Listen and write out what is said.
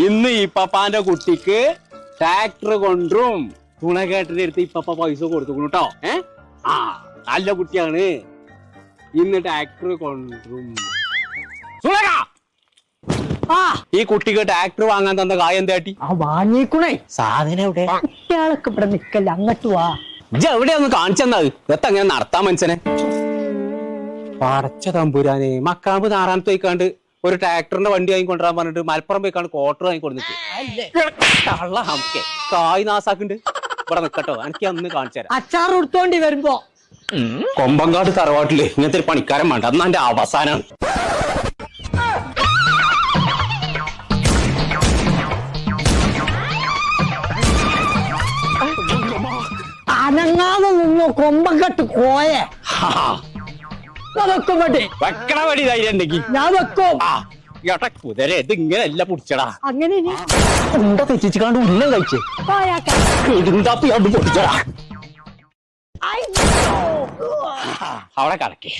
ഇന്ന് ഇപ്പാന്റെ കുട്ടിക്ക് ട്രാക്ടർ കൊണ്ടും തുണക്കേട്ടിന്റെ അടുത്ത് ഇപ്പ പൈസ കൊടുത്തു കേട്ടോ. നല്ല കുട്ടിയാണ്. ഇന്ന് ട്രാക്ടർ കൊണ്ടും ഈ കുട്ടിക്ക് ട്രാക്ടർ വാങ്ങാൻ തന്ന കായ എന്താട്ടി വാങ്ങിക്കണേ. സാധനം എവിടെ? കുട്ടികളൊക്കെ ഇവിടെ നിക്കല്ല, അങ്ങോട്ട് വാ. എവിടെയൊന്ന് കാണിച്ചെന്നത് എത്തങ്ങനെ നടത്താൻ മനുഷ്യനെ. പടച്ച തമ്പുരാനെ, മക്കാമ്പ് നാറാനത്ത് പോയിക്കാണ്ട് ഒരു ട്രാക്ടറിന്റെ വണ്ടി വാങ്ങിക്കൊണ്ടിരാൻ പറഞ്ഞിട്ട് മലപ്പുറം പോയിക്കാണ്ട് ക്വാർട്ടർ വാങ്ങിക്കൊണ്ടിട്ട് കായ് നാസാക്കുണ്ട്. ഇവിടെ നിക്കട്ടോ, എനിക്ക് അന്ന് കാണിച്ചു തരാം. അച്ചാർ കൊടുത്തോണ്ടി വരുമ്പോ കൊമ്പങ്കാട് തറവാട്ടില് ഇങ്ങനത്തെ ഒരു പണിക്കാരൻ വേണ്ട. അന്ന് എന്റെ അവസാനം. അനങ്ങാതെ നിന്നോ കൊമ്പങ്കട്ട് കോയെ. വെക്കണ വടി ധൈര്യം ഉണ്ടെങ്കിൽ ഞാൻ വെക്കും. കുതിര ഇത് ഇങ്ങനെയല്ല പിടിച്ചടാ. അങ്ങനെ എന്താ തെറ്റിച്ചാണ്ട് ഉള്ളം കഴിച്ചേ ഇടുന്താപ്പി അത് പൊടിച്ചടാ. അവിടെ കടക്കേ.